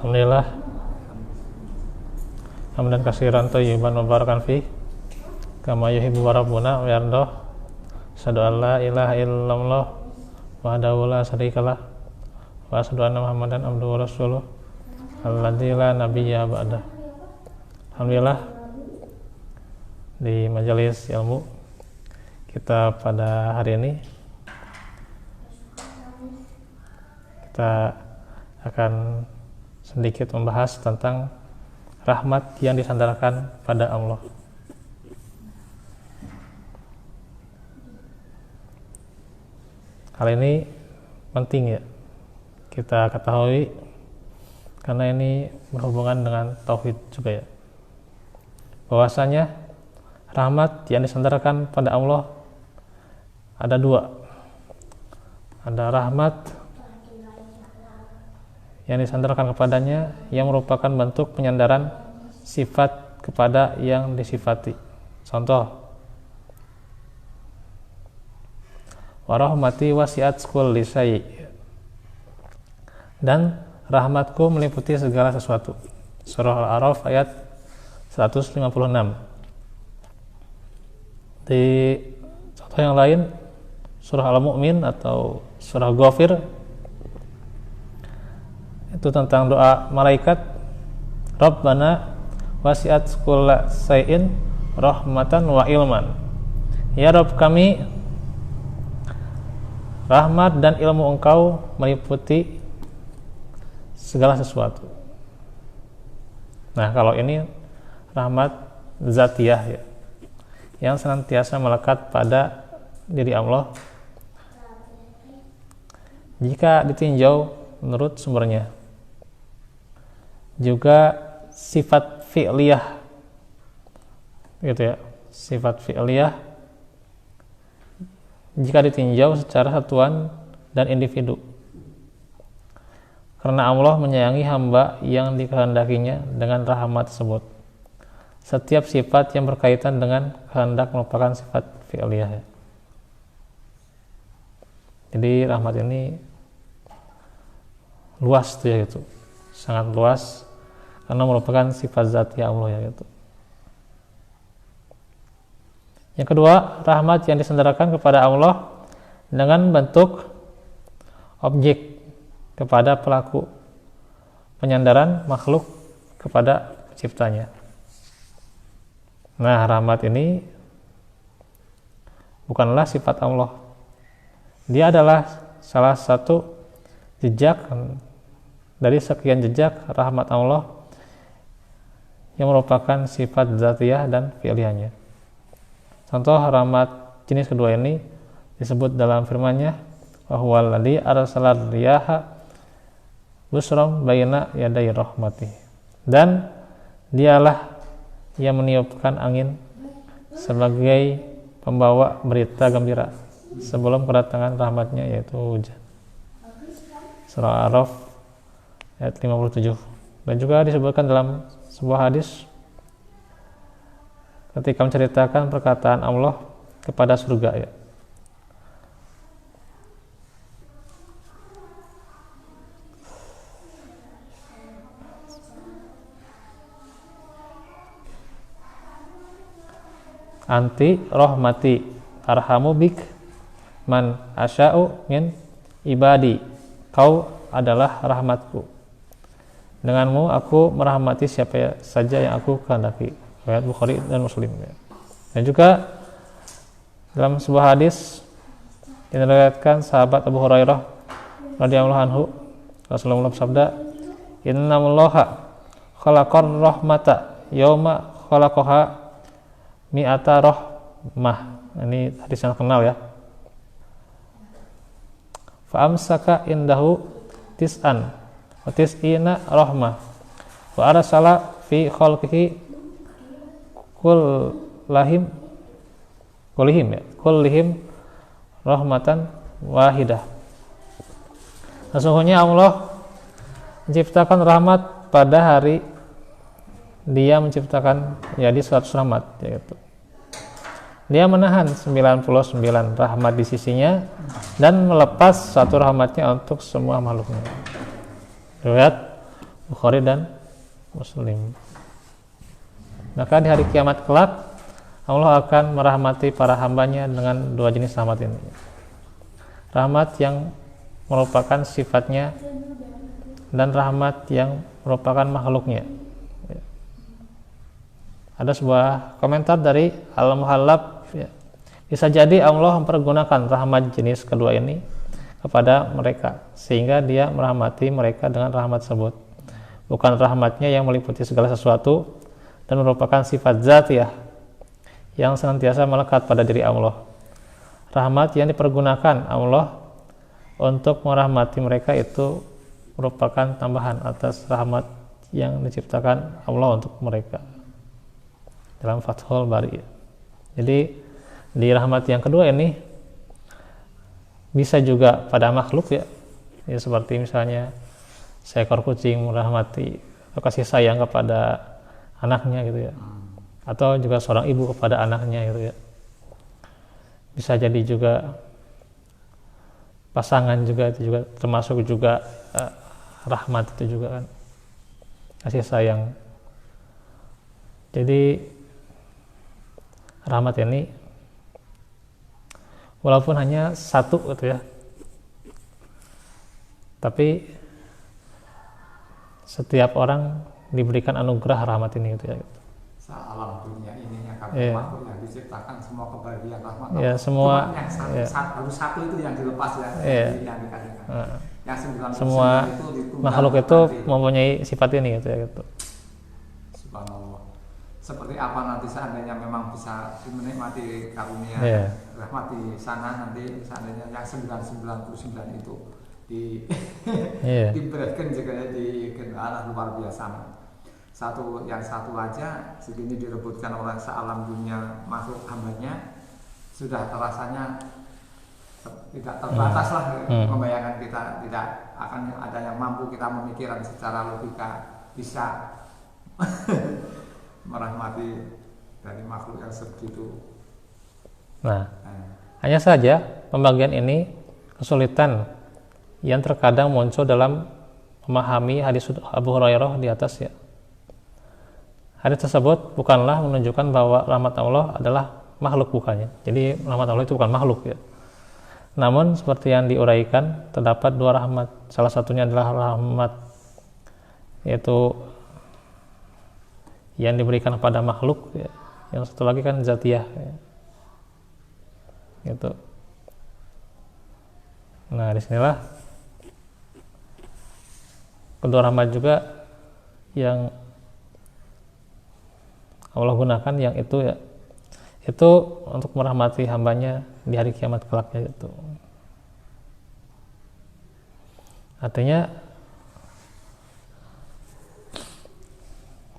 Alhamdulillah hamdan katsiran thayyiban mubarakan fi kama yuhibbu rabbuna wa yardah. Asyhadu an la ilaha illallah wahdahu la syarikalah wa asyhadu anna Muhammadan abduhu wa rasuluh alladzi la nabiyya ba'dah. Alhamdulillah di majelis ilmu kita pada hari ini kita akan sedikit membahas tentang rahmat yang disandarkan pada Allah. Hal ini penting ya kita ketahui karena ini berhubungan dengan tauhid juga ya. Bahwasanya rahmat yang disandarkan pada Allah ada dua. Ada rahmat yang disandarkan kepadanya yang merupakan bentuk penyandaran sifat kepada yang disifati. Contoh, wa rahmati wasi'at kulli syai', dan rahmatku meliputi segala sesuatu. Surah Al-A'raf ayat 156. Di contoh yang lain, surah Al-Mu'min atau surah Ghafir, itu tentang doa malaikat, Rabbana wasi'at kulla syai'in rahmatan wa ilman. Ya Rabb kami, rahmat dan ilmu Engkau meliputi segala sesuatu. Nah, kalau ini rahmat zatiyah ya, yang senantiasa melekat pada diri Allah jika ditinjau menurut sumbernya. Juga sifat fi'liyah gitu ya, sifat fi'liyah jika ditinjau secara satuan dan individu, karena Allah menyayangi hamba yang dikehendakinya dengan rahmat tersebut. Setiap sifat yang berkaitan dengan kehendak merupakan sifat fi'liyah. Jadi rahmat ini luas tuh ya, gitu, sangat luas karena merupakan sifat zati Allah ya gitu. Yang kedua, rahmat yang disandarkan kepada Allah dengan bentuk objek kepada pelaku penyandaran makhluk kepada penciptanya. Nah, rahmat ini bukanlah sifat Allah. Dia adalah salah satu jejak dari sekian jejak rahmat Allah yang merupakan sifat zatiyah dan fi'liyahnya. Contoh rahmat jenis kedua ini disebut dalam firman-Nya, wa huwal ladzi arsala riyaha busran baina yaday rahmatih. Dan dialah yang meniupkan angin sebagai pembawa berita gembira sebelum kedatangan rahmatnya, yaitu hujan. Surah Al-A'raf ayat 57. Dan juga disebutkan dalam sebuah hadis ketika menceritakan perkataan Allah kepada surga ya. Anti rahmati arhamu bik man asya'u min ibadi. Kau adalah rahmatku, denganmu aku merahmati siapa saja yang aku kehendaki. Riwayat Bukhari dan Muslim. Dan juga dalam sebuah hadis yang diriwayatkan sahabat Abu Hurairah radhiyallahu anhu, Rasulullah bersabda, innallaha khalaqar rahmata yauma khalaqaha mi'ata rahmah. Ini hadis yang kenal ya. Fa amsaka indahu tis'an wa tis'ina rahmah wa arsala fi khalqihi kullihim rahmatan wahidah. Sesungguhnya Allah menciptakan rahmat pada hari Dia menciptakan jadi 100 rahmat, yaitu Dia menahan 99 rahmat di sisinya dan melepas satu rahmatnya untuk semua makhluknya. Riwayat Bukhari dan Muslim. Maka di hari kiamat kelak Allah akan merahmati para hambanya dengan dua jenis rahmat ini. Rahmat yang merupakan sifatnya dan rahmat yang merupakan makhluknya. Ada sebuah komentar dari Al-Muhallab, ya. Bisa jadi Allah mempergunakan rahmat jenis kedua ini kepada mereka sehingga dia merahmati mereka dengan rahmat tersebut, bukan rahmatnya yang meliputi segala sesuatu dan merupakan sifat zatiyah yang senantiasa melekat pada diri Allah. Rahmat yang dipergunakan Allah untuk merahmati mereka itu merupakan tambahan atas rahmat yang diciptakan Allah untuk mereka dalam Fathul Bari. Jadi di rahmat yang kedua ini bisa juga pada makhluk, ya seperti misalnya seekor kucing merahmati kasih sayang kepada anaknya gitu ya, atau juga seorang ibu kepada anaknya gitu ya. Bisa jadi juga pasangan juga, itu juga termasuk juga rahmat, itu juga kan kasih sayang. Jadi rahmat ini walaupun hanya satu gitu ya, tapi setiap orang diberikan anugerah rahmat ini gitu ya. Alam dunia ini yang kami makhluk yang diciptakan semua kebahagiaan rahmat Allah. Ya, semua yang baru satu itu yang dilepas ya, yang dikatakan. Yang semua makhluk itu mempunyai sifat ini gitu ya gitu. Subhanallah. Seperti apa nanti seandainya memang bisa menikmati karunia rahmat di sana, nanti seandainya yang 999 itu diberatkan juga di arah luar biasa. Yang satu aja segini direbutkan oleh sealam dunia makhluk hambanya, sudah rasanya tidak terbatas lah. Membayangkan kita tidak akan ada yang mampu kita memikirkan secara logika bisa merahmati dari makhluk yang sebegitu. Nah, hanya saja pembagian ini kesulitan yang terkadang muncul dalam memahami hadis Abu Hurairah di atas ya. Hadis tersebut bukanlah menunjukkan bahwa rahmat Allah adalah makhluk, bukannya. Jadi rahmat Allah itu bukan makhluk ya. Namun seperti yang diuraikan, terdapat dua rahmat. Salah satunya adalah rahmat yaitu yang diberikan kepada makhluk ya. Yang satu lagi kan zatiyah ya. Gitu. Nah, disinilah kedua rahmat juga yang Allah gunakan, yang itu ya, itu untuk merahmati hambanya di hari kiamat kelaknya itu. Artinya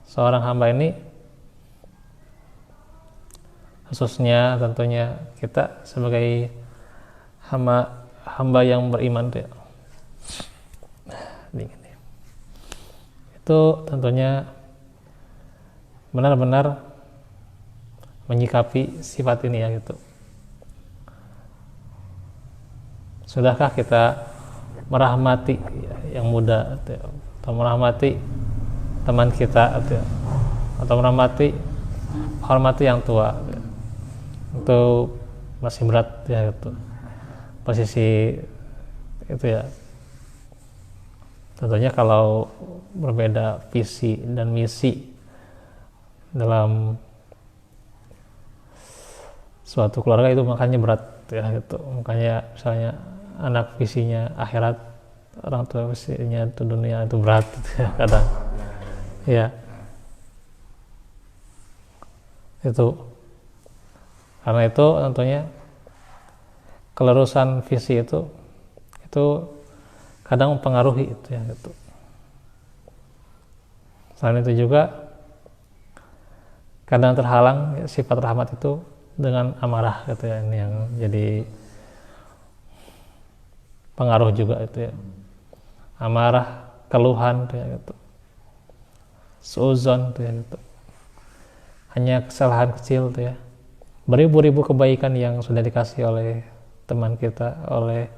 seorang hamba ini, khususnya tentunya kita sebagai hamba yang beriman itu ya, itu tentunya benar-benar menyikapi sifat ini ya gitu. Sudahkah kita merahmati yang muda atau merahmati teman kita atau merahmati hormati yang tua? Itu masih berat ya gitu. Posisi itu ya. Tentunya kalau berbeda visi dan misi dalam suatu keluarga itu makanya berat ya gitu. Makanya misalnya anak visinya akhirat, orang tua visinya itu dunia, itu berat gitu ya kadang ya. Itu karena itu tentunya kelurusan visi itu kadang mempengaruhi itu ya gitu. Selain itu juga kadang terhalang ya, sifat rahmat itu dengan amarah gitu ya, ini yang jadi pengaruh juga itu ya. Amarah, keluhan tuh ya gitu. Suuzon tuh ya gitu. Hanya kesalahan kecil tuh ya. Beribu-ribu kebaikan yang sudah dikasih oleh teman kita, oleh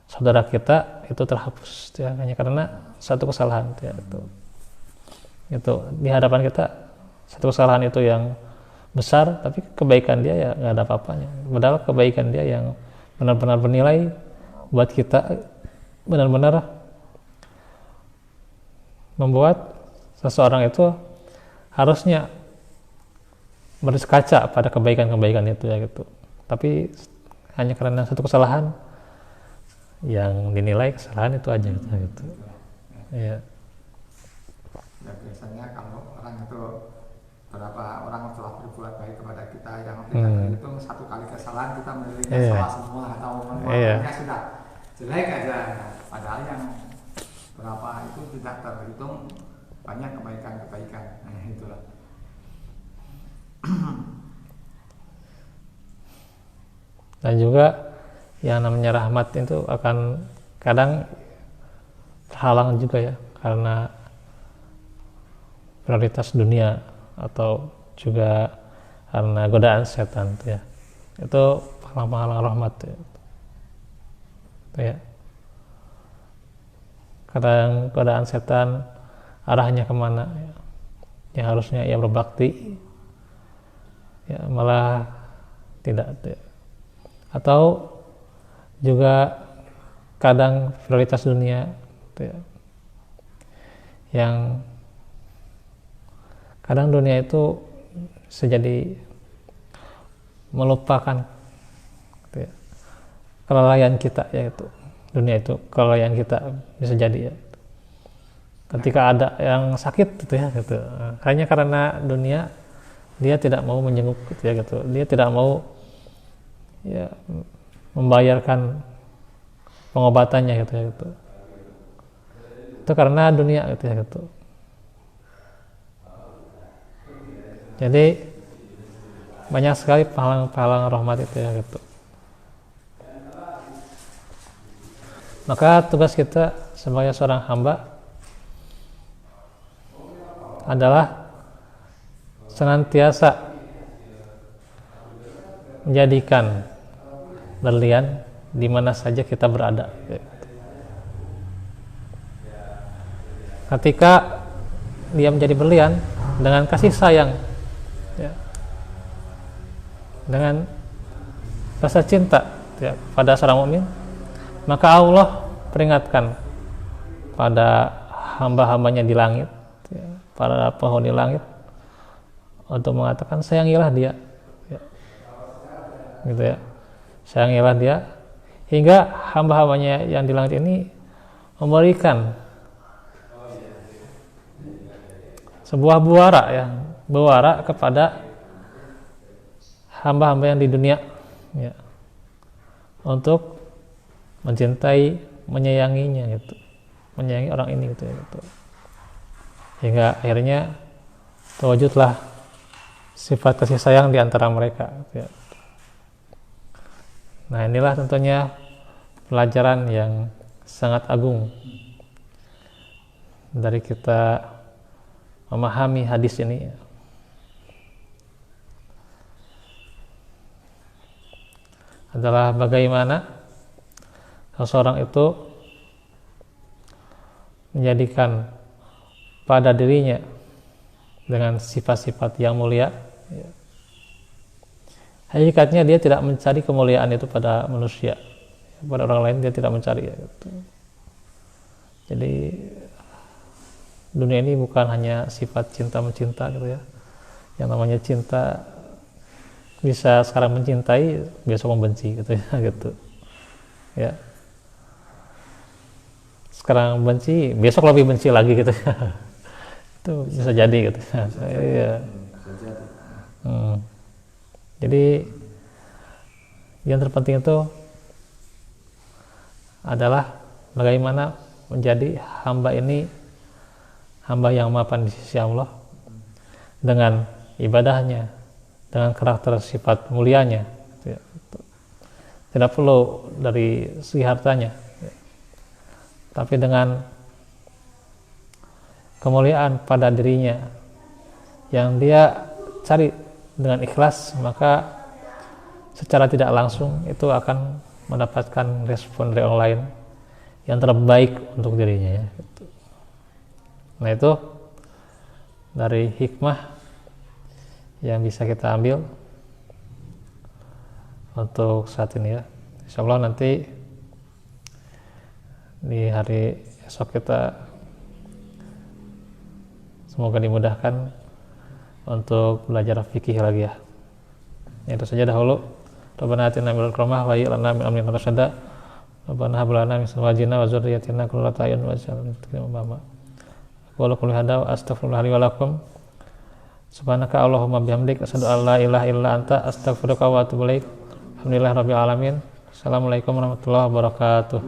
saudara kita, itu terhapus ya, hanya karena satu kesalahan ya, itu di hadapan kita satu kesalahan itu yang besar, tapi kebaikan dia ya nggak ada apa-apanya, padahal kebaikan dia yang benar-benar bernilai buat kita, benar-benar membuat seseorang itu harusnya berkaca pada kebaikan-kebaikan itu ya gitu. Tapi hanya karena satu kesalahan yang dinilai kesalahan itu aja gitu. Ya. Ya biasanya kalau orang itu berapa orang telah berbuat baik kepada kita yang tidak terhitung satu kali kesalahan kita menilainya salah semua atau menuanya sudah jelek aja, padahal yang berapa itu tidak terhitung banyak kebaikan-kebaikan. Nah, itulah. Dan juga yang namanya rahmat itu akan kadang terhalang juga ya karena prioritas dunia atau juga karena godaan setan ya. Itu penghalang-penghalang rahmat ya. Kadang godaan setan arahnya kemana ya. Yang harusnya ia berbakti ya malah tidak ya. Atau juga kadang prioritas dunia ya. Yang kadang dunia itu bisa jadi melupakan ya, kelalaian kita ya itu. Dunia itu kelalaian kita bisa jadi ya. Ketika ada yang sakit gitu ya gitu. Hanya karena dunia dia tidak mau menjenguk gitu ya gitu. Dia tidak mau ya membayarkan pengobatannya gitu ya gitu. Itu karena dunia gitu ya gitu. Jadi banyak sekali pahala rahmat itu ya gitu. Maka tugas kita sebagai seorang hamba adalah senantiasa menjadikan berlian di mana saja kita berada. Ketika dia menjadi berlian dengan kasih sayang, ya, dengan rasa cinta ya, pada seorang mukmin, maka Allah peringatkan pada hamba-hambanya di langit, ya, para penghuni langit, untuk mengatakan sayangilah dia, ya, gitu ya, sayangilah dia, hingga hamba-hambanya yang di langit ini memberikan sebuah buara kepada hamba-hamba yang di dunia ya, untuk mencintai, menyayanginya gitu, menyayangi orang ini gitu, gitu. Hingga akhirnya terwujudlah sifat kasih sayang di antara mereka ya. Nah, inilah tentunya pelajaran yang sangat agung dari kita memahami hadis ini. Adalah bagaimana seseorang itu menjadikan pada dirinya dengan sifat-sifat yang mulia. Hakikatnya dia tidak mencari kemuliaan itu pada manusia, pada orang lain dia tidak mencari ya, gitu. Jadi dunia ini bukan hanya sifat cinta mencinta gitu ya. Yang namanya cinta bisa sekarang mencintai, besok membenci gitu ya, gitu. Ya. Sekarang benci, besok lebih benci lagi gitu ya. Itu bisa jadi gitu. Iya. Jadi yang terpenting itu adalah bagaimana menjadi hamba ini hamba yang mapan di sisi Allah dengan ibadahnya, dengan karakter sifat mulianya, tidak perlu dari segi hartanya, tapi dengan kemuliaan pada dirinya yang dia cari dengan ikhlas, maka secara tidak langsung itu akan mendapatkan respon dari orang lain yang terbaik untuk dirinya ya. Nah itu dari hikmah yang bisa kita ambil untuk saat ini ya. Insya Allah nanti di hari esok kita semoga dimudahkan untuk belajar fikih lagi ya. Itu saja dahulu. Rabbana atina min ladunka rahmah wa hayyi lana min amrina rasyada. Rabbana hab lana min azwajina wa dzurriyyatina qurrata a'yun waj'alna lil muttaqina imama. Wa qul hada wa astaghfirullah li wa lakum. Subhanaka Allahumma bihamdik asyhadu an la ilaha illa anta astaghfiruka wa atubu ilaik. Alhamdulillah rabbil alamin. Assalamualaikum warahmatullahi wabarakatuh.